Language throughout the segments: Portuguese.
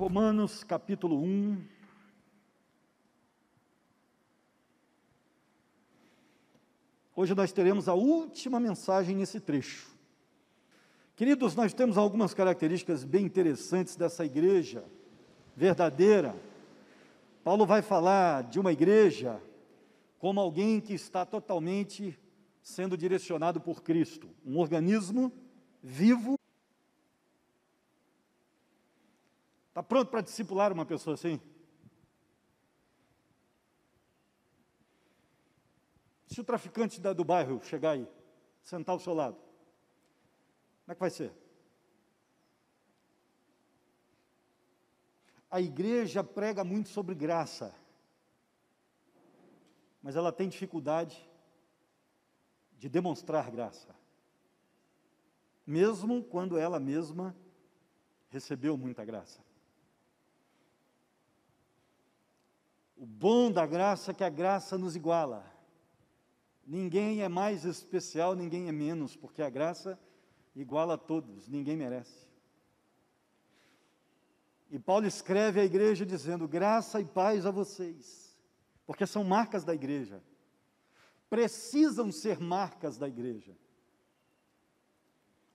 Romanos capítulo 1. Hoje nós teremos a última mensagem nesse trecho. Queridos, nós temos algumas características bem interessantes dessa igreja verdadeira. Paulo vai falar de uma igreja como alguém que está totalmente sendo direcionado por Cristo, um organismo vivo. Está pronto para discipular uma pessoa assim? Se o traficante do bairro chegar aí, sentar ao seu lado, como é que vai ser? A igreja prega muito sobre graça, mas ela tem dificuldade de demonstrar graça, mesmo quando ela mesma recebeu muita graça. O bom da graça é que a graça nos iguala. Ninguém é mais especial, ninguém é menos, porque a graça iguala a todos, ninguém merece. E Paulo escreve à igreja dizendo: graça e paz a vocês, porque são marcas da igreja, precisam ser marcas da igreja.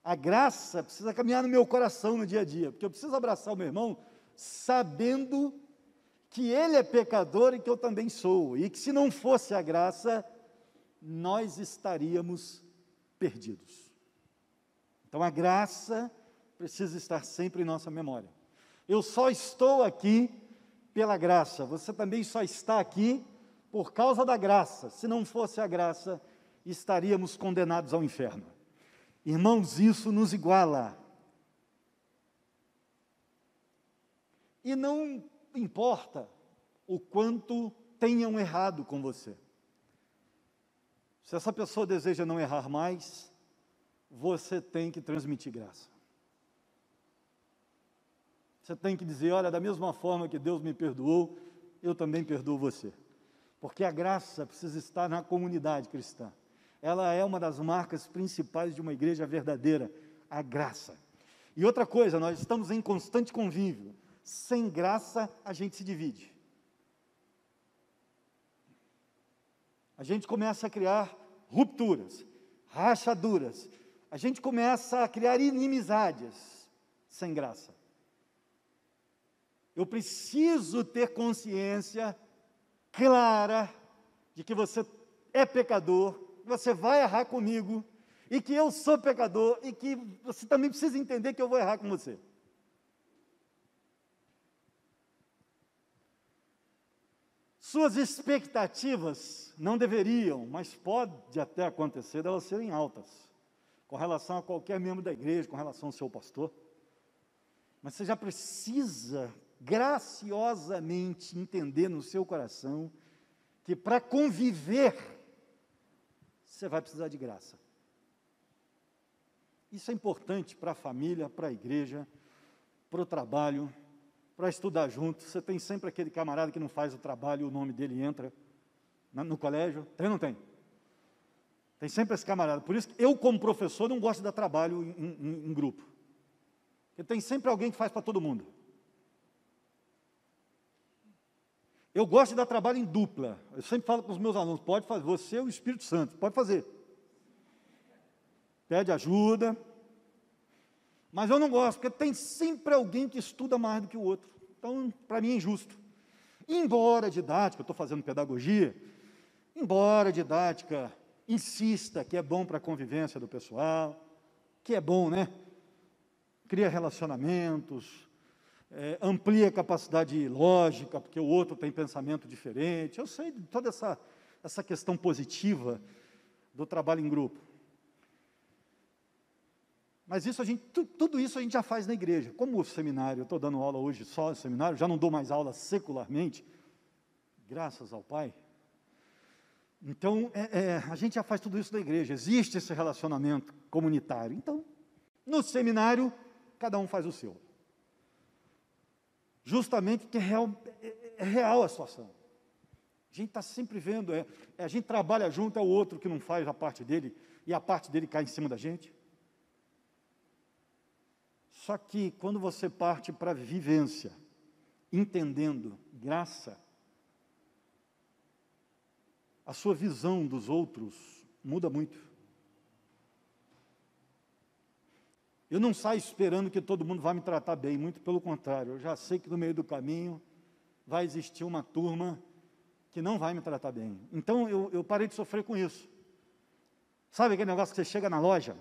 A graça precisa caminhar no meu coração no dia a dia, porque eu preciso abraçar o meu irmão sabendo que ele é pecador e que eu também sou, e que se não fosse a graça, nós estaríamos perdidos. Então a graça precisa estar sempre em nossa memória. Eu só estou aqui pela graça, você também só está aqui por causa da graça. Se não fosse a graça, estaríamos condenados ao inferno. Irmãos, isso nos iguala. E não importa o quanto tenham errado com você. Se essa pessoa deseja não errar mais, você tem que transmitir graça. Você tem que dizer: olha, da mesma forma que Deus me perdoou, eu também perdoo você. Porque a graça precisa estar na comunidade cristã. Ela é uma das marcas principais de uma igreja verdadeira, a graça. E outra coisa, nós estamos em constante convívio. Sem graça, a gente se divide. A gente começa a criar rupturas, rachaduras. A gente começa a criar inimizades sem graça. Eu preciso ter consciência clara de que você é pecador, que você vai errar comigo, e que eu sou pecador, e que você também precisa entender que eu vou errar com você. Suas expectativas não deveriam, mas pode até acontecer delas serem altas, com relação a qualquer membro da igreja, com relação ao seu pastor. Mas você já precisa graciosamente entender no seu coração que para conviver, você vai precisar de graça. Isso é importante para a família, para a igreja, para o trabalho, para estudar junto. Você tem sempre aquele camarada que não faz o trabalho, o nome dele entra no colégio. Tem ou não tem? Tem sempre esse camarada. Por isso que eu, como professor, não gosto de dar trabalho em grupo. Porque tem sempre alguém que faz para todo mundo. Eu gosto de dar trabalho em dupla. Eu sempre falo com os meus alunos: pode fazer, você é o Espírito Santo, pode fazer. Pede ajuda. Mas eu não gosto, porque tem sempre alguém que estuda mais do que o outro. Então, para mim é injusto. Embora a didática, eu estou fazendo pedagogia, embora a didática insista que é bom para a convivência do pessoal, que é bom, né? Cria relacionamentos, amplia a capacidade lógica, porque o outro tem pensamento diferente. Eu sei de toda essa questão positiva do trabalho em grupo. Mas isso tudo isso a gente já faz na igreja. Como o seminário, eu estou dando aula hoje só no seminário, já não dou mais aula secularmente, graças ao Pai. Então, a gente já faz tudo isso na igreja, existe esse relacionamento comunitário. Então, no seminário, cada um faz o seu. Justamente porque é real a situação. A gente está sempre vendo, a gente trabalha junto, é o outro que não faz a parte dele, e a parte dele cai em cima da gente. Só que quando você parte para a vivência, entendendo graça, a sua visão dos outros muda muito. Eu não saio esperando que todo mundo vá me tratar bem, muito pelo contrário, eu já sei que no meio do caminho vai existir uma turma que não vai me tratar bem. Então eu parei de sofrer com isso. Sabe aquele negócio que você chega na loja?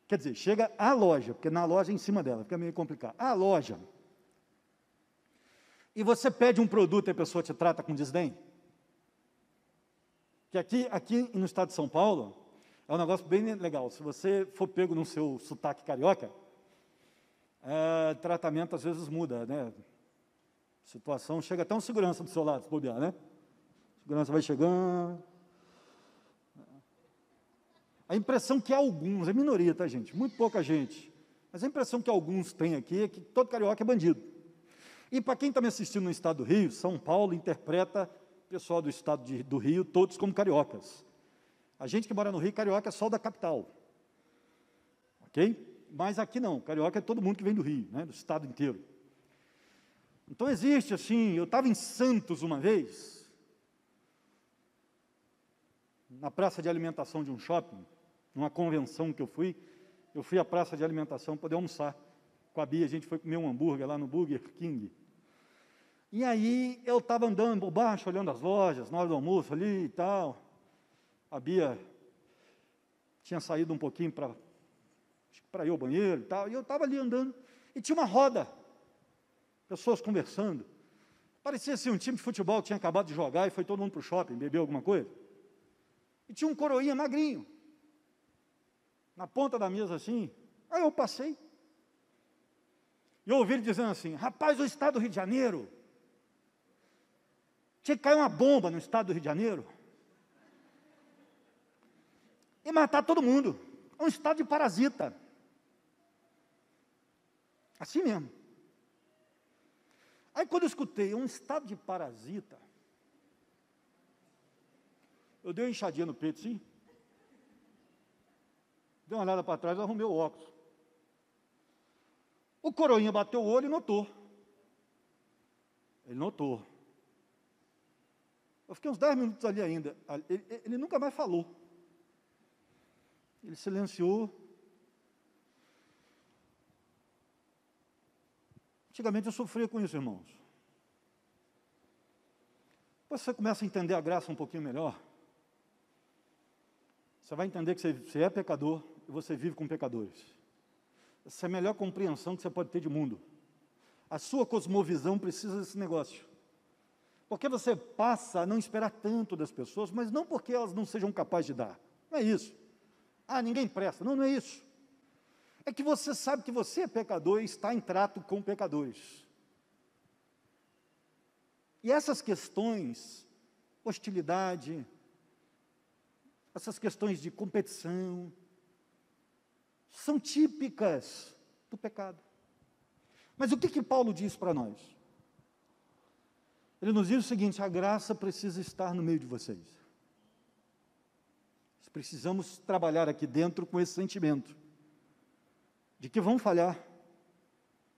Quer dizer, chega à loja, porque na loja é em cima dela, fica meio complicado. À loja. E você pede um produto e a pessoa te trata com desdém? Que aqui no estado de São Paulo, é um negócio bem legal. Se você for pego no seu sotaque carioca, tratamento às vezes muda, né? Situação, chega até um segurança do seu lado, se bobear, né? Segurança vai chegando. A impressão que alguns, é minoria, tá, gente? Muito pouca gente. Mas a impressão que alguns têm aqui é que todo carioca é bandido. E para quem está me assistindo no estado do Rio, São Paulo interpreta o pessoal do estado do Rio todos como cariocas. A gente que mora no Rio, carioca é só da capital. Ok? Mas aqui não, carioca é todo mundo que vem do Rio, né? Do estado inteiro. Então existe assim, eu estava em Santos uma vez, na praça de alimentação de um shopping, numa convenção que eu fui à praça de alimentação poder almoçar. Com a Bia, a gente foi comer um hambúrguer lá no Burger King. E aí eu estava andando por baixo, olhando as lojas, na hora do almoço ali e tal. A Bia tinha saído um pouquinho para ir ao banheiro e tal, e eu estava ali andando, e tinha uma roda, pessoas conversando. Parecia assim um time de futebol que tinha acabado de jogar e foi todo mundo para o shopping, beber alguma coisa. E tinha um coroinha magrinho, na ponta da mesa assim. Aí eu passei, e eu ouvi ele dizendo assim: rapaz, o estado do Rio de Janeiro, tinha que cair uma bomba no estado do Rio de Janeiro e matar todo mundo. É um estado de parasita. Assim mesmo. Aí quando eu escutei um estado de parasita, eu dei uma enxadinha no peito, sim. Dei uma olhada para trás e arrumei o óculos. O coroinha bateu o olho e notou. Ele notou. Eu fiquei uns 10 minutos ali ainda. Ele nunca mais falou. Ele silenciou. Antigamente eu sofria com isso, irmãos. Depois você começa a entender a graça um pouquinho melhor. Você vai entender que você é pecador e você vive com pecadores. Essa é a melhor compreensão que você pode ter de mundo. A sua cosmovisão precisa desse negócio. Porque você passa a não esperar tanto das pessoas, mas não porque elas não sejam capazes de dar. Não é isso. Ah, ninguém presta. Não, não é isso. É que você sabe que você é pecador e está em trato com pecadores. E essas questões, hostilidade, essas questões de competição, são típicas do pecado. Mas o que Paulo diz para nós? Ele nos diz o seguinte: a graça precisa estar no meio de vocês. Precisamos trabalhar aqui dentro com esse sentimento de que vão falhar,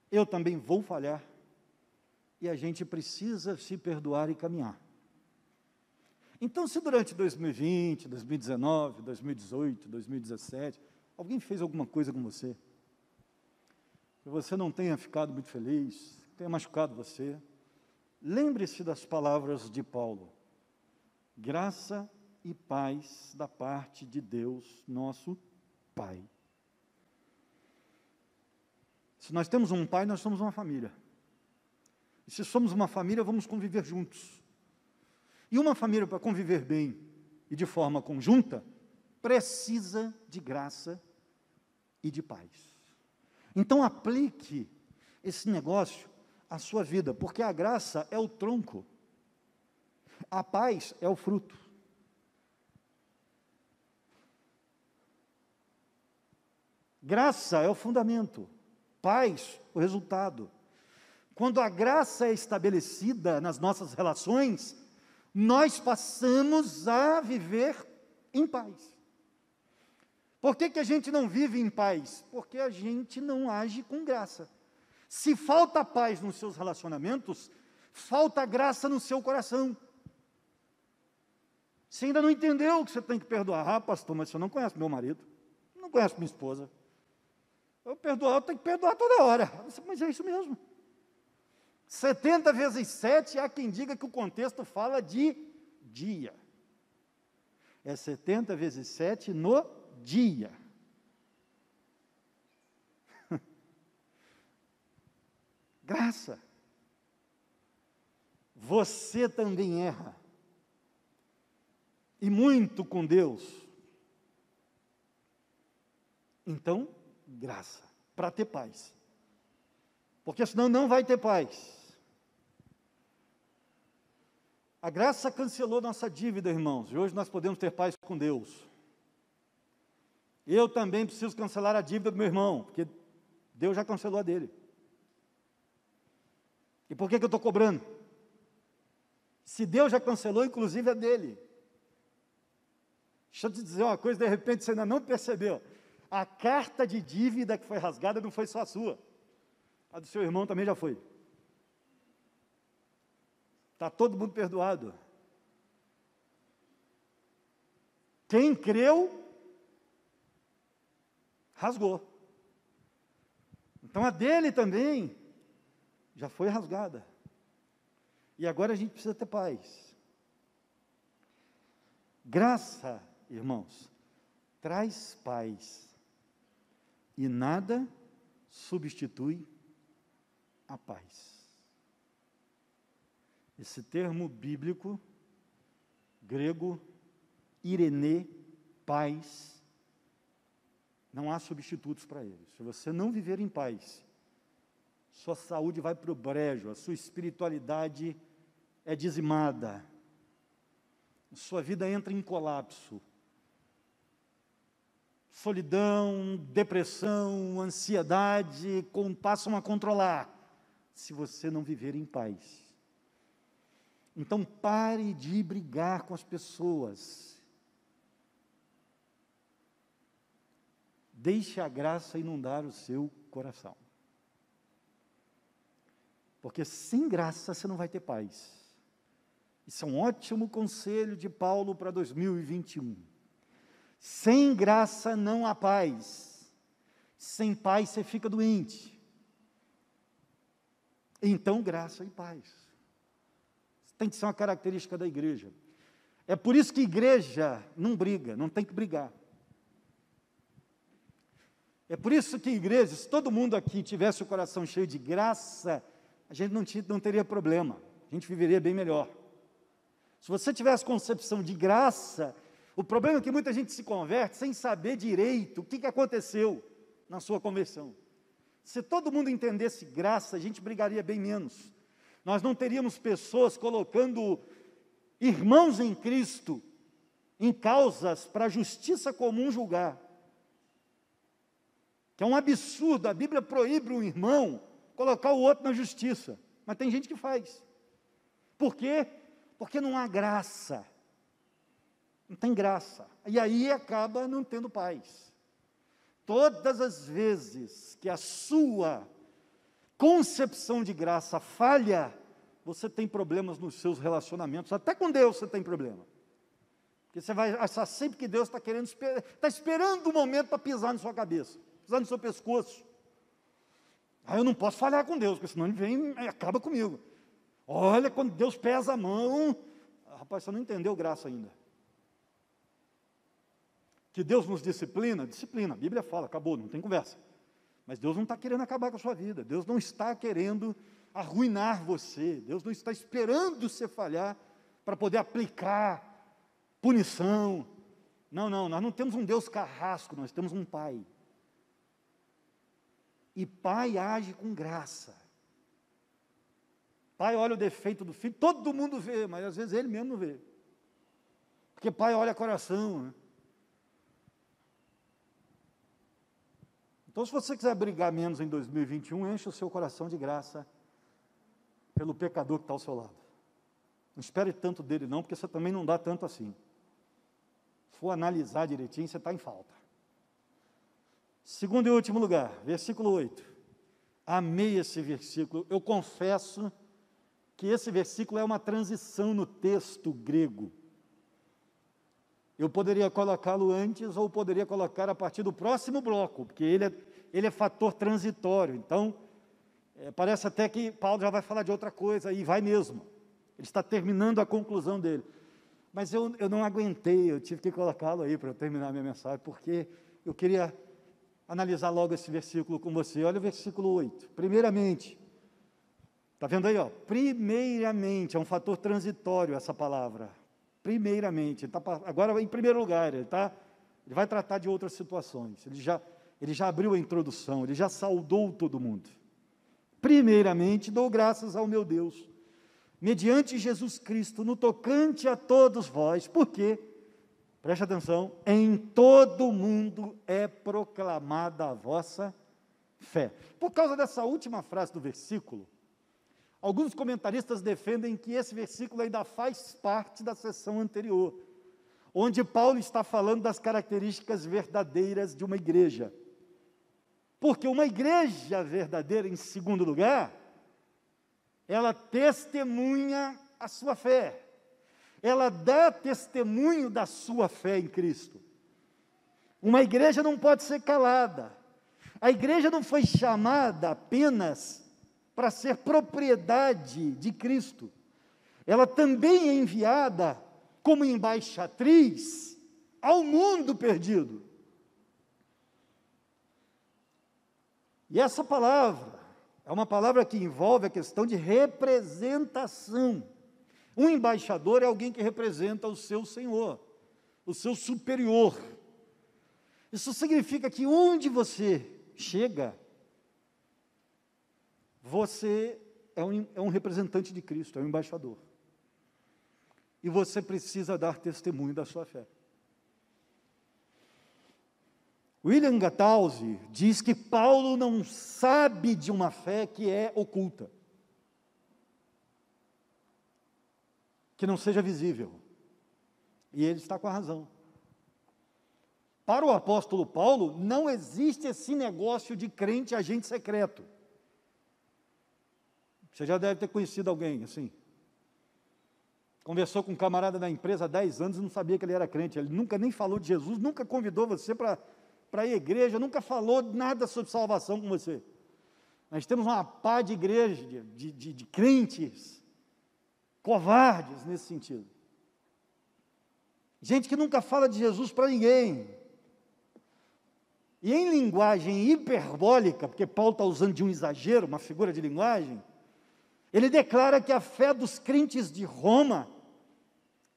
eu também vou falhar, e a gente precisa se perdoar e caminhar. Então, se durante 2020, 2019, 2018, 2017, alguém fez alguma coisa com você, que você não tenha ficado muito feliz, tenha machucado você, lembre-se das palavras de Paulo: graça e paz da parte de Deus, nosso Pai. Se nós temos um pai, nós somos uma família. E se somos uma família, vamos conviver juntos. E uma família, para conviver bem e de forma conjunta, precisa de graça e de paz. Então aplique esse negócio à sua vida, porque a graça é o tronco, a paz é o fruto. Graça é o fundamento, paz o resultado. Quando a graça é estabelecida nas nossas relações, nós passamos a viver em paz. Por que a gente não vive em paz? Porque a gente não age com graça. Se falta paz nos seus relacionamentos, falta graça no seu coração. Você ainda não entendeu que você tem que perdoar. Ah, pastor, mas você não conhece meu marido, não conhece minha esposa. Eu tenho que perdoar toda hora. Mas é isso mesmo. 70 vezes 7, há quem diga que o contexto fala de dia. É 70 vezes 7 no dia. Graça. Você também erra. E muito com Deus. Então, graça. Para ter paz. Porque senão não vai ter paz. A graça cancelou nossa dívida, irmãos, e hoje nós podemos ter paz com Deus. Eu também preciso cancelar a dívida do meu irmão, porque Deus já cancelou a dele. E por que eu estou cobrando? Se Deus já cancelou, inclusive a dele. Deixa eu te dizer uma coisa, de repente você ainda não percebeu. A carta de dívida que foi rasgada não foi só a sua. A do seu irmão também já foi. Está todo mundo perdoado. Quem creu, rasgou. Então a dele também já foi rasgada. E agora a gente precisa ter paz. Graça, irmãos, traz paz. E nada substitui a paz. Esse termo bíblico, grego, irene, paz, não há substitutos para ele. Se você não viver em paz, sua saúde vai para o brejo, a sua espiritualidade é dizimada, sua vida entra em colapso. Solidão, depressão, ansiedade passam a controlar, se você não viver em paz. Então pare de brigar com as pessoas. Deixe a graça inundar o seu coração. Porque sem graça você não vai ter paz. Isso é um ótimo conselho de Paulo para 2021. Sem graça não há paz. Sem paz você fica doente. Então, graça e paz. Isso tem que ser uma característica da igreja. É por isso que igreja não briga, não tem que brigar. É por isso que igreja, se todo mundo aqui tivesse o coração cheio de graça, a gente não teria problema, a gente viveria bem melhor. Se você tivesse concepção de graça, o problema é que muita gente se converte sem saber direito o que aconteceu na sua conversão. Se todo mundo entendesse graça, a gente brigaria bem menos. Nós não teríamos pessoas colocando irmãos em Cristo em causas para a justiça comum julgar. Que é um absurdo, a Bíblia proíbe um irmão colocar o outro na justiça. Mas tem gente que faz. Por quê? Porque não há graça. Não tem graça. E aí acaba não tendo paz. Todas as vezes que a sua concepção de graça falha, você tem problemas nos seus relacionamentos. Até com Deus você tem problema. Porque você vai achar sempre que Deus está querendo, está esperando o momento para pisar na sua cabeça, pisar no seu pescoço. Aí eu não posso falhar com Deus, porque senão ele vem e acaba comigo. Olha, quando Deus pesa a mão, rapaz, você não entendeu graça ainda. Que Deus nos disciplina, disciplina, a Bíblia fala, acabou, não tem conversa. Mas Deus não está querendo acabar com a sua vida, Deus não está querendo arruinar você, Deus não está esperando você falhar para poder aplicar punição. Não, nós não temos um Deus carrasco, nós temos um Pai. E Pai age com graça. Pai olha o defeito do filho, todo mundo vê, mas às vezes ele mesmo não vê. Porque Pai olha coração, né? Então, se você quiser brigar menos em 2021, enche o seu coração de graça pelo pecador que está ao seu lado. Não espere tanto dele não, porque você também não dá tanto assim. Se for analisar direitinho, você está em falta. Segundo e último lugar, versículo 8. Amei esse versículo. Eu confesso que esse versículo é uma transição no texto grego. Eu poderia colocá-lo antes ou poderia colocar a partir do próximo bloco, porque ele é fator transitório. Então, parece até que Paulo já vai falar de outra coisa, e vai mesmo. Ele está terminando a conclusão dele. Mas eu não aguentei, eu tive que colocá-lo aí para terminar a minha mensagem, porque eu queria analisar logo esse versículo com você. Olha o versículo 8. Primeiramente, está vendo aí? Ó, primeiramente, é um fator transitório essa palavra. Primeiramente, agora em primeiro lugar, ele vai tratar de outras situações. Ele já abriu a introdução, ele já saudou todo mundo. Primeiramente, dou graças ao meu Deus, mediante Jesus Cristo, no tocante a todos vós, porque, preste atenção, em todo o mundo é proclamada a vossa fé. Por causa dessa última frase do versículo, alguns comentaristas defendem que esse versículo ainda faz parte da seção anterior, onde Paulo está falando das características verdadeiras de uma igreja. Porque uma igreja verdadeira, em segundo lugar, ela testemunha a sua fé. Ela dá testemunho da sua fé em Cristo. Uma igreja não pode ser calada. A igreja não foi chamada apenas para ser propriedade de Cristo. Ela também é enviada como embaixatriz ao mundo perdido. E essa palavra é uma palavra que envolve a questão de representação. Um embaixador é alguém que representa o seu senhor, o seu superior. Isso significa que onde você chega, você é um representante de Cristo, é um embaixador. E você precisa dar testemunho da sua fé. William Gattauzi diz que Paulo não sabe de uma fé que é oculta, que não seja visível. E ele está com a razão. Para o apóstolo Paulo, não existe esse negócio de crente agente secreto. Você já deve ter conhecido alguém assim. Conversou com um camarada da empresa há 10 anos e não sabia que ele era crente. Ele nunca nem falou de Jesus, nunca convidou você para ir à igreja, nunca falou nada sobre salvação com você. Nós temos uma pá de igreja, de crentes, covardes nesse sentido. Gente que nunca fala de Jesus para ninguém. E em linguagem hiperbólica, porque Paulo está usando de um exagero, uma figura de linguagem, ele declara que a fé dos crentes de Roma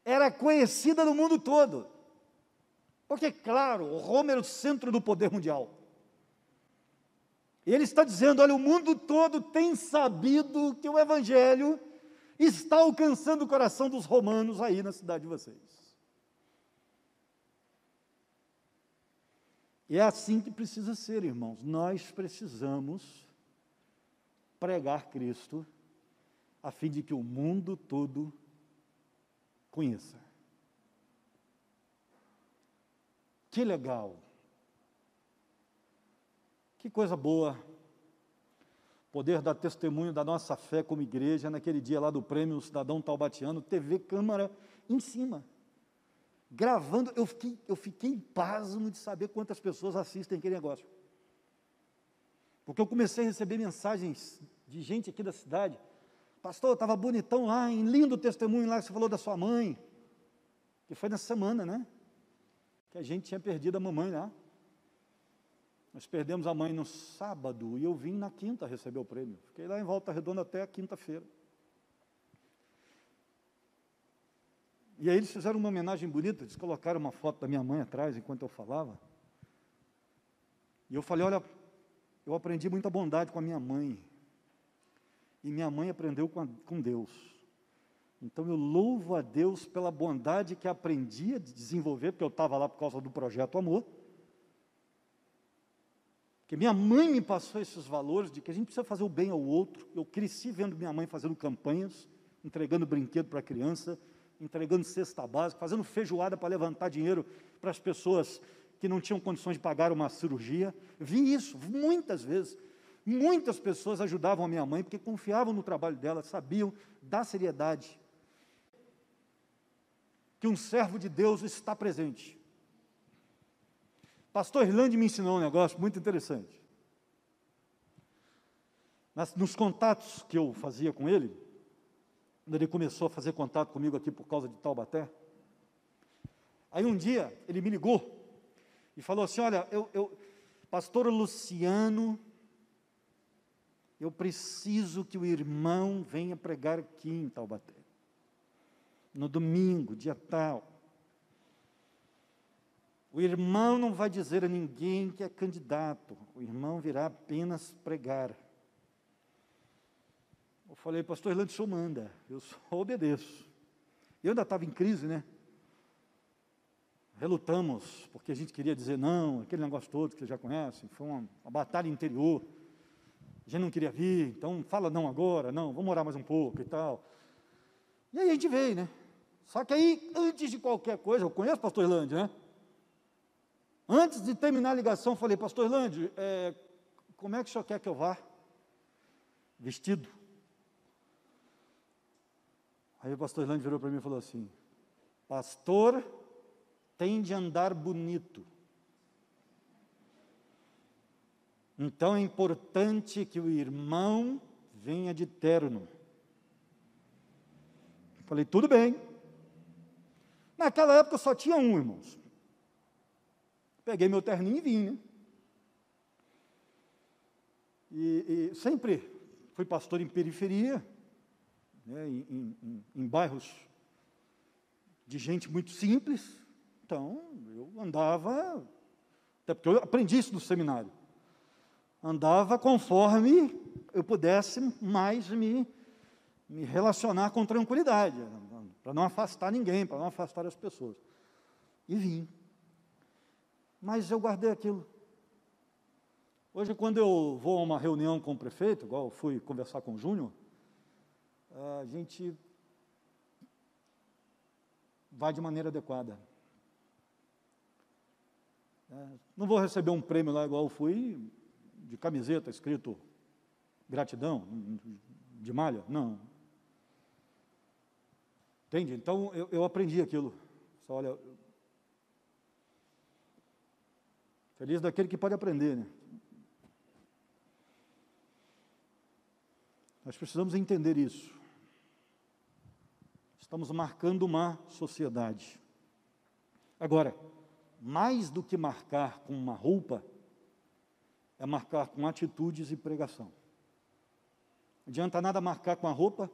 era conhecida no mundo todo. Porque, claro, Roma era o centro do poder mundial. E ele está dizendo, olha, o mundo todo tem sabido que o Evangelho está alcançando o coração dos romanos aí na cidade de vocês. E é assim que precisa ser, irmãos. Nós precisamos pregar Cristo a fim de que o mundo todo conheça. Que legal! Que coisa boa poder dar testemunho da nossa fé como igreja naquele dia lá do Prêmio Cidadão Taubatiano, TV Câmara em cima, gravando. Eu fiquei pasmo de saber quantas pessoas assistem aquele negócio. Porque eu comecei a receber mensagens de gente aqui da cidade. Pastor, estava bonitão lá, em lindo testemunho lá que você falou da sua mãe. Que foi nessa semana, né? Que a gente tinha perdido a mamãe lá. Nós perdemos a mãe no sábado e eu vim na quinta receber o prêmio. Fiquei lá em Volta Redonda até a quinta-feira. E aí eles fizeram uma homenagem bonita, eles colocaram uma foto da minha mãe atrás enquanto eu falava. E eu falei, olha, eu aprendi muita bondade com a minha mãe. E minha mãe aprendeu com Deus. Então eu louvo a Deus pela bondade que aprendi a desenvolver, porque eu estava lá por causa do Projeto Amor. Porque minha mãe me passou esses valores de que a gente precisa fazer o bem ao outro. Eu cresci vendo minha mãe fazendo campanhas, entregando brinquedo para a criança, entregando cesta básica, fazendo feijoada para levantar dinheiro para as pessoas que não tinham condições de pagar uma cirurgia. Vi isso muitas vezes. Muitas pessoas ajudavam a minha mãe porque confiavam no trabalho dela, sabiam da seriedade que um servo de Deus está presente. Pastor Irlande me ensinou um negócio muito interessante. Nos contatos que eu fazia com ele, quando ele começou a fazer contato comigo aqui por causa de Taubaté, aí um dia ele me ligou e falou assim, olha, pastor Luciano, eu preciso que o irmão venha pregar aqui em Taubaté, no domingo, dia tal. O irmão não vai dizer a ninguém que é candidato, o irmão virá apenas pregar. Eu falei, pastor Irlande, o senhor manda, eu só obedeço. Eu ainda estava em crise, né? Relutamos, porque a gente queria dizer não, aquele negócio todo que vocês já conhecem, foi uma batalha interior. A gente não queria vir, então fala não agora, não, vamos orar mais um pouco e tal. E aí a gente veio, né? Só que aí, antes de qualquer coisa, eu conheço o pastor Irlande, né? Antes de terminar a ligação, falei, pastor Irlande, como é que o senhor quer que eu vá? Vestido. Aí o pastor Irlande virou para mim e falou assim, pastor, tem de andar bonito. Então é importante que o irmão venha de terno. Falei, tudo bem. Naquela época só tinha um, irmãos. Peguei meu terninho e vim, né? E sempre fui pastor em periferia, né, em bairros de gente muito simples. Então, eu andava, até porque eu aprendi isso no seminário, andava conforme eu pudesse mais me relacionar com tranquilidade, para não afastar ninguém, para não afastar as pessoas. E vim. Mas eu guardei aquilo. Hoje, quando eu vou a uma reunião com o prefeito, igual eu fui conversar com o Júnior, a gente vai de maneira adequada. Não vou receber um prêmio lá igual eu fui, de camiseta escrito gratidão, de malha, não. Entende? Então, eu aprendi aquilo. Só, olha, feliz daquele que pode aprender, né? Nós precisamos entender isso. Estamos marcando uma sociedade. Agora, mais do que marcar com uma roupa, é marcar com atitudes e pregação. Não adianta nada marcar com a roupa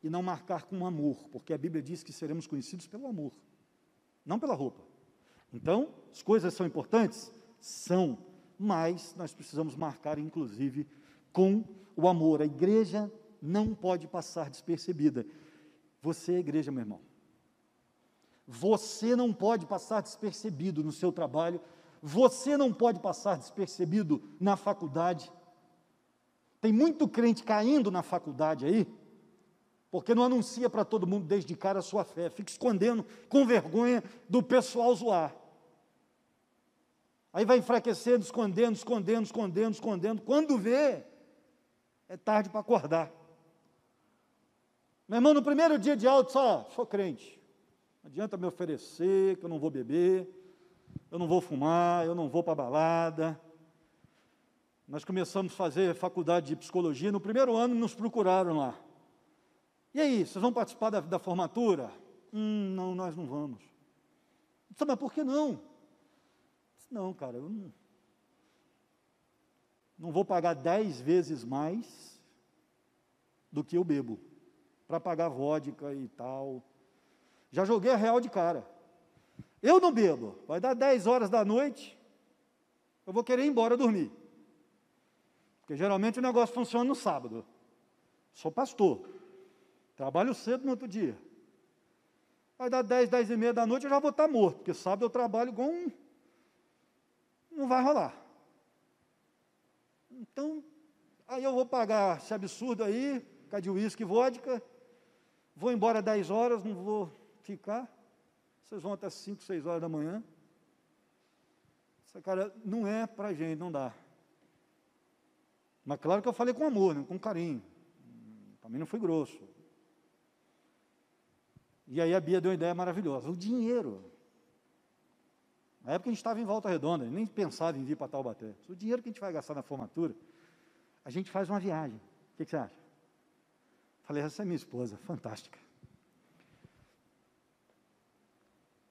e não marcar com amor, porque a Bíblia diz que seremos conhecidos pelo amor, não pela roupa. Então, as coisas são importantes? São, mas nós precisamos marcar, inclusive, com o amor. A igreja não pode passar despercebida. Você é a igreja, meu irmão. Você não pode passar despercebido no seu trabalho, você não pode passar despercebido na faculdade. Tem muito crente caindo na faculdade aí, porque não anuncia para todo mundo desde cara a sua fé, fica escondendo com vergonha do pessoal zoar. Aí vai enfraquecendo, escondendo, quando vê, é tarde para acordar. Meu irmão, no primeiro dia de aula, sou crente. Não adianta me oferecer que eu não vou beber, eu não vou fumar, eu não vou para a balada. Nós começamos a fazer faculdade de psicologia, no primeiro ano nos procuraram lá. E aí, vocês vão participar da formatura? Não, nós não vamos. Disse, mas por que não? Disse, não, cara, eu não vou pagar 10 vezes mais do que eu bebo, para pagar vodka e tal. Já joguei a real de cara. Eu não bebo, vai dar 10 horas da noite, eu vou querer ir embora dormir. Porque geralmente o negócio funciona no sábado. Sou pastor, trabalho cedo no outro dia. Vai dar 10, 10 e meia da noite, eu já vou estar morto, porque sábado eu trabalho igual não vai rolar. Então, aí eu vou pagar esse absurdo aí, por causa de uísque e vodka, vou embora às 10 horas, não vou ficar, vocês vão até 5, 6 horas da manhã. Essa cara não é para a gente, não dá. Mas claro que eu falei com amor, né, com carinho. Também não fui grosso. E aí a Bia deu uma ideia maravilhosa. O dinheiro. Na época a gente estava em Volta Redonda, nem pensava em vir para Taubaté. O dinheiro que a gente vai gastar na formatura, a gente faz uma viagem. O que você acha? Falei, essa é minha esposa, fantástica.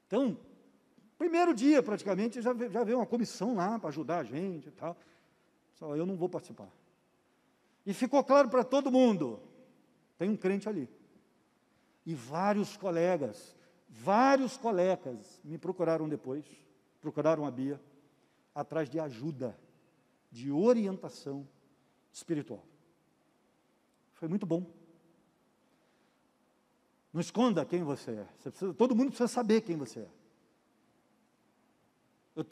Então, primeiro dia, praticamente, já veio uma comissão lá para ajudar a gente e tal. Só eu não vou participar. E ficou claro para todo mundo, tem um crente ali. E vários colegas me procuraram depois, procuraram a Bia, atrás de ajuda, de orientação espiritual. Foi muito bom. Não esconda quem você é. Todo mundo precisa saber quem você é.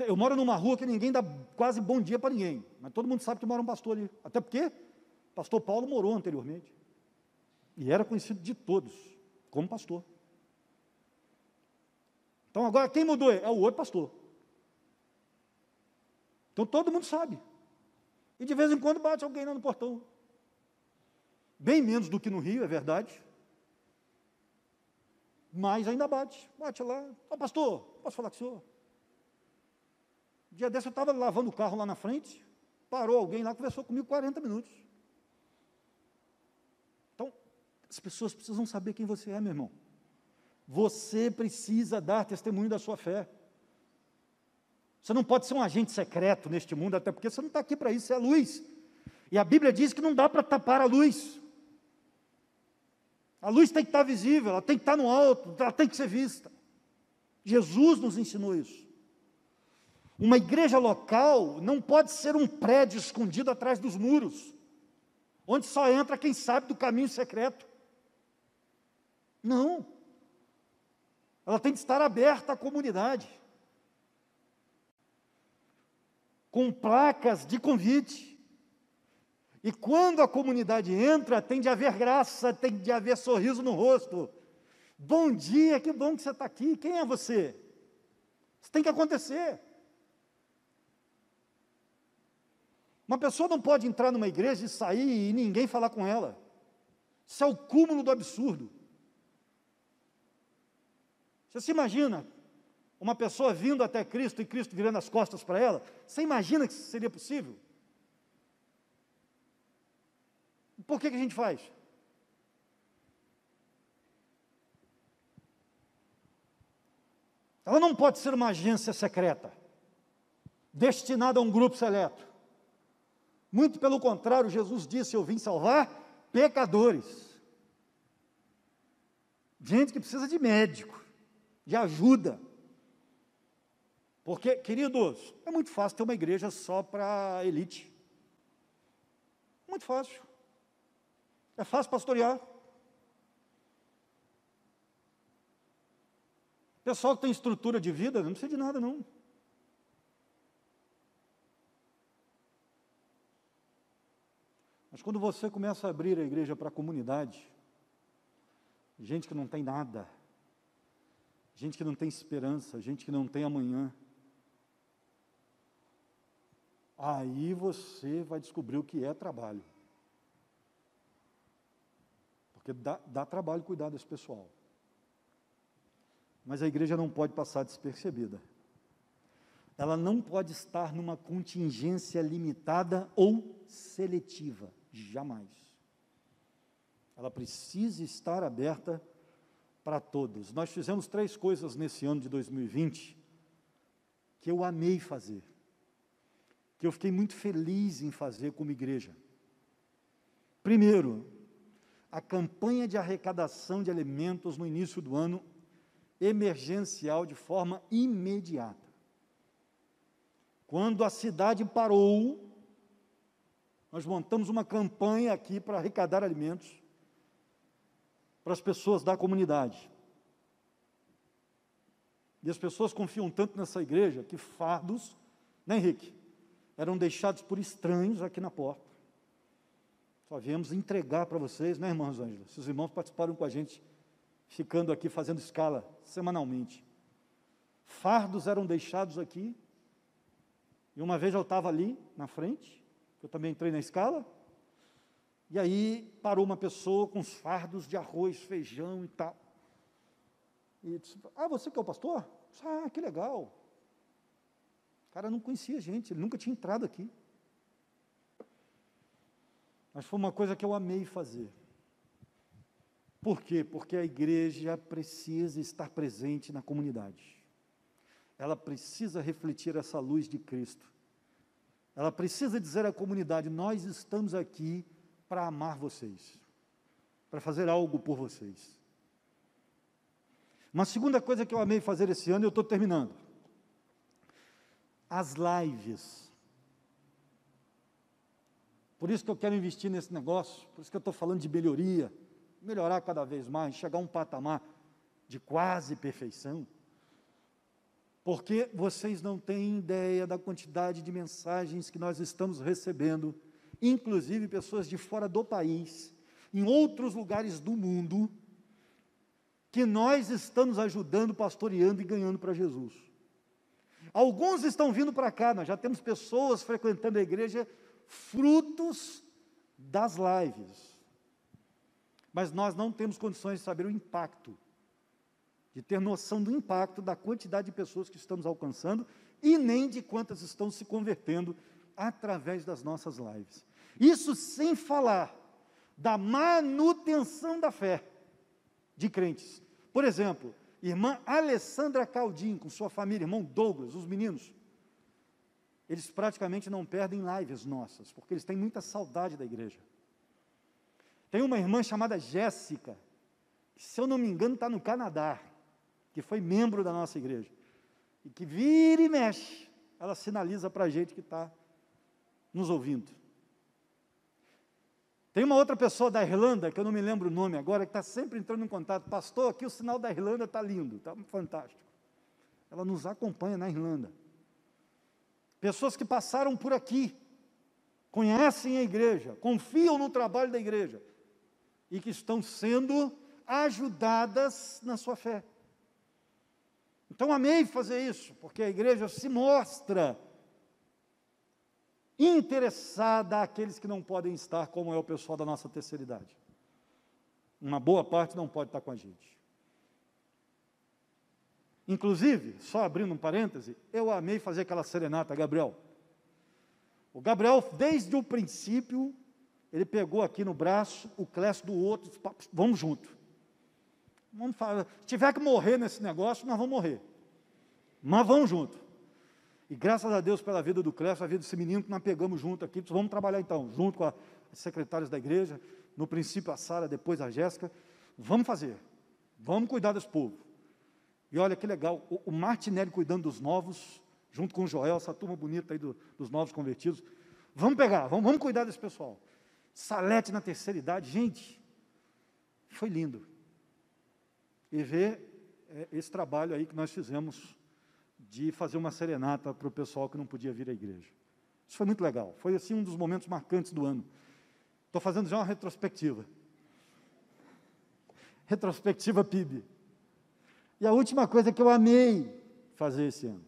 Eu moro numa rua que ninguém dá quase bom dia para ninguém, mas todo mundo sabe que mora um pastor ali. Até porque o pastor Paulo morou anteriormente. E era conhecido de todos como pastor. Então agora quem mudou é o outro pastor. Então todo mundo sabe. E de vez em quando bate alguém lá no portão. Bem menos do que no Rio, é verdade. Mas ainda bate lá. Ó, pastor, posso falar com o senhor? Um dia desse eu estava lavando o carro lá na frente, parou alguém lá, conversou comigo 40 minutos. Então, as pessoas precisam saber quem você é, meu irmão. Você precisa dar testemunho da sua fé. Você não pode ser um agente secreto neste mundo, até porque você não está aqui para isso, você é a luz. E a Bíblia diz que não dá para tapar a luz. A luz tem que estar visível, ela tem que estar no alto, ela tem que ser vista. Jesus nos ensinou isso. Uma igreja local não pode ser um prédio escondido atrás dos muros, onde só entra quem sabe do caminho secreto. Não. Ela tem que estar aberta à comunidade, com placas de convite. E quando a comunidade entra, tem de haver graça, tem de haver sorriso no rosto. Bom dia, que bom que você está aqui. Quem é você? Isso tem que acontecer. Uma pessoa não pode entrar numa igreja e sair e ninguém falar com ela. Isso é o cúmulo do absurdo. Você se imagina uma pessoa vindo até Cristo e Cristo virando as costas para ela? Você imagina que isso seria possível? Por que a gente faz? Ela não pode ser uma agência secreta, destinada a um grupo seleto. Muito pelo contrário, Jesus disse, eu vim salvar pecadores. Gente que precisa de médico, de ajuda. Porque, queridos, é muito fácil ter uma igreja só para elite. Muito fácil. É fácil pastorear. Pessoal que tem estrutura de vida, não precisa de nada, não. Mas quando você começa a abrir a igreja para a comunidade, gente que não tem nada, gente que não tem esperança, gente que não tem amanhã, aí você vai descobrir o que é trabalho. Porque dá trabalho cuidar desse pessoal. Mas a igreja não pode passar despercebida. Ela não pode estar numa contingência limitada ou seletiva. Jamais. Ela precisa estar aberta para todos. Nós fizemos 3 coisas nesse ano de 2020 que eu amei fazer. Que eu fiquei muito feliz em fazer como igreja. Primeiro, a campanha de arrecadação de alimentos no início do ano, emergencial, de forma imediata. Quando a cidade parou, nós montamos uma campanha aqui para arrecadar alimentos para as pessoas da comunidade. E as pessoas confiam tanto nessa igreja que fardos, né, Henrique, eram deixados por estranhos aqui na porta. Só viemos entregar para vocês, né, irmã Rosângela? Seus irmãos participaram com a gente, ficando aqui, fazendo escala, semanalmente. Fardos eram deixados aqui, e uma vez eu estava ali, na frente, Eu também entrei na escala, e aí parou uma pessoa com os fardos de arroz, feijão e tal. E disse, você que é o pastor? Eu disse, que legal. O cara não conhecia a gente, ele nunca tinha entrado aqui. Mas foi uma coisa que eu amei fazer. Por quê? Porque a igreja precisa estar presente na comunidade. Ela precisa refletir essa luz de Cristo. Ela precisa dizer à comunidade, nós estamos aqui para amar vocês, para fazer algo por vocês. Uma segunda coisa que eu amei fazer esse ano, eu estou terminando. As lives. Por isso que eu quero investir nesse negócio, por isso que eu estou falando de melhoria, melhorar cada vez mais, chegar a um patamar de quase perfeição. Porque vocês não têm ideia da quantidade de mensagens que nós estamos recebendo, inclusive pessoas de fora do país, em outros lugares do mundo, que nós estamos ajudando, pastoreando e ganhando para Jesus. Alguns estão vindo para cá, nós já temos pessoas frequentando a igreja, frutos das lives. Mas nós não temos condições de saber o impacto, de ter noção do impacto da quantidade de pessoas que estamos alcançando e nem de quantas estão se convertendo através das nossas lives. Isso sem falar da manutenção da fé de crentes. Por exemplo, irmã Alessandra Caldim, com sua família, irmão Douglas, os meninos, eles praticamente não perdem lives nossas, porque eles têm muita saudade da igreja. Tem uma irmã chamada Jéssica, que, se eu não me engano, está no Canadá, que foi membro da nossa igreja, e que vira e mexe, ela sinaliza para a gente que está nos ouvindo. Tem uma outra pessoa da Irlanda, que eu não me lembro o nome agora, que está sempre entrando em contato. Pastor, aqui o sinal da Irlanda está lindo, está fantástico. Ela nos acompanha na Irlanda. Pessoas que passaram por aqui, conhecem a igreja, confiam no trabalho da igreja, e que estão sendo ajudadas na sua fé. Então, amei fazer isso, porque a igreja se mostra interessada àqueles que não podem estar, como é o pessoal da nossa terceira idade. Uma boa parte não pode estar com a gente. Inclusive, só abrindo um parêntese, eu amei fazer aquela serenata, Gabriel. O Gabriel, desde o princípio, ele pegou aqui no braço, o Clécio do outro, vamos junto. Vamos falar, se tiver que morrer nesse negócio, nós vamos morrer. Mas vamos junto. E graças a Deus pela vida do Clécio, a vida desse menino que nós pegamos junto aqui, vamos trabalhar então, junto com as secretárias da igreja, no princípio a Sara, depois a Jéssica, vamos fazer, vamos cuidar desse povo. E olha que legal, o Martinelli cuidando dos novos, junto com o Joel, essa turma bonita aí dos novos convertidos, vamos pegar, vamos cuidar desse pessoal. Salete na terceira idade, gente, foi lindo. E ver esse trabalho aí que nós fizemos, de fazer uma serenata para o pessoal que não podia vir à igreja. Isso foi muito legal, foi assim um dos momentos marcantes do ano. Estou fazendo já uma retrospectiva. Retrospectiva PIB. E a última coisa que eu amei fazer esse ano,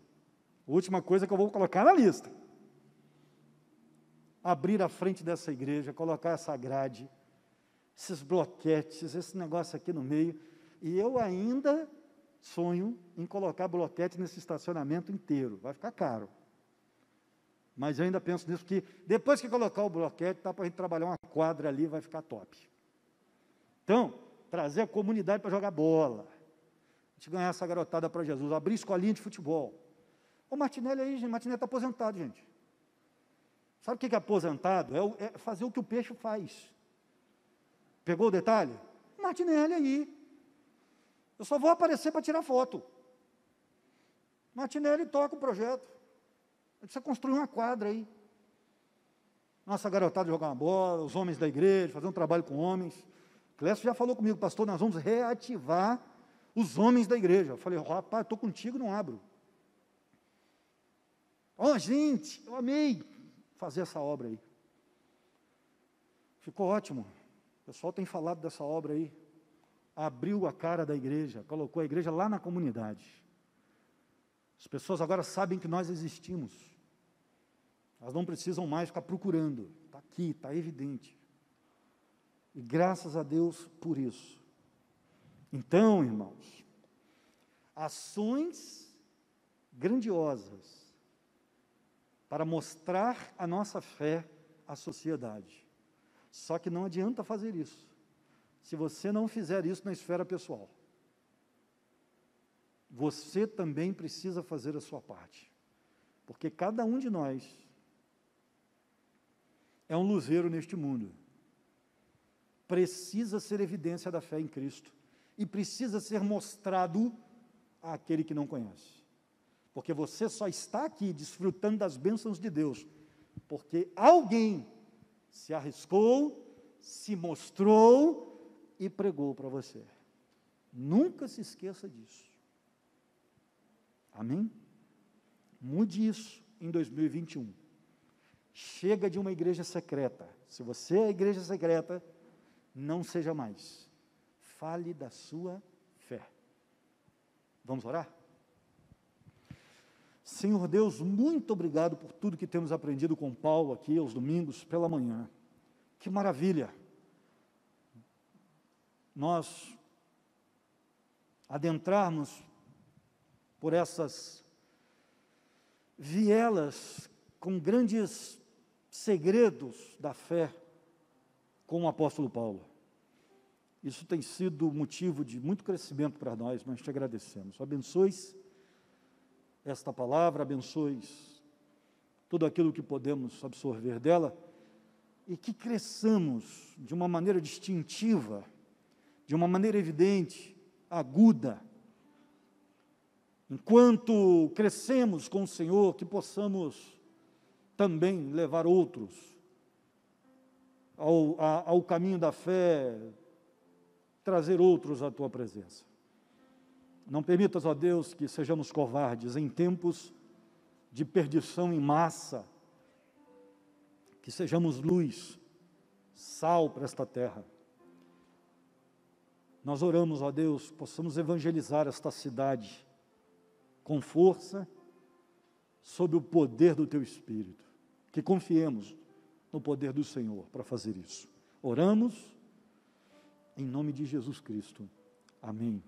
a última coisa que eu vou colocar na lista, abrir a frente dessa igreja, colocar essa grade, esses bloquetes, esse negócio aqui no meio, e eu ainda sonho em colocar bloquete nesse estacionamento inteiro, vai ficar caro. Mas eu ainda penso nisso, porque depois que colocar o bloquete, dá para a gente trabalhar uma quadra ali, vai ficar top. Então, trazer a comunidade para jogar bola, a gente ganhar essa garotada para Jesus, abrir escolinha de futebol. O Martinelli aí, gente, Martinelli está aposentado, gente. Sabe o que é aposentado? É fazer o que o peixe faz. Pegou o detalhe? Martinelli aí. Eu só vou aparecer para tirar foto. Martinelli toca o projeto. Você construir uma quadra aí. Nossa garotada jogar uma bola, os homens da igreja, fazer um trabalho com homens. Clécio já falou comigo, pastor, nós vamos reativar os homens da igreja. Eu falei, rapaz, estou contigo, não abro. Gente, eu amei fazer essa obra aí. Ficou ótimo. O pessoal tem falado dessa obra aí. Abriu a cara da igreja, colocou a igreja lá na comunidade. As pessoas agora sabem que nós existimos. Elas não precisam mais ficar procurando. Está aqui, está evidente. E graças a Deus por isso. Então, irmãos, ações grandiosas para mostrar a nossa fé à sociedade. Só que não adianta fazer isso se você não fizer isso na esfera pessoal. Você também precisa fazer a sua parte, porque cada um de nós é um luzeiro neste mundo. Precisa ser evidência da fé em Cristo e precisa ser mostrado àquele que não conhece. Porque você só está aqui desfrutando das bênçãos de Deus, porque alguém se arriscou, se mostrou e pregou para você. Nunca se esqueça disso. Amém? Mude isso em 2021. Chega de uma igreja secreta. Se você é a igreja secreta, não seja mais. Fale da sua fé. Vamos orar? Senhor Deus, muito obrigado por tudo que temos aprendido com Paulo aqui aos domingos pela manhã. Que maravilha! Nós adentrarmos por essas vielas com grandes segredos da fé com o apóstolo Paulo. Isso tem sido motivo de muito crescimento para nós, nós te agradecemos. Abençoe esta palavra, abençoe tudo aquilo que podemos absorver dela e que cresçamos de uma maneira distintiva, de uma maneira evidente, aguda. Enquanto crescemos com o Senhor, que possamos também levar outros ao caminho da fé, trazer outros à Tua presença. Não permitas, ó Deus, que sejamos covardes em tempos de perdição em massa, que sejamos luz, sal para esta terra. Nós oramos, ó Deus, que possamos evangelizar esta cidade com força, sob o poder do Teu Espírito, que confiemos no poder do Senhor para fazer isso. Oramos em nome de Jesus Cristo. Amém.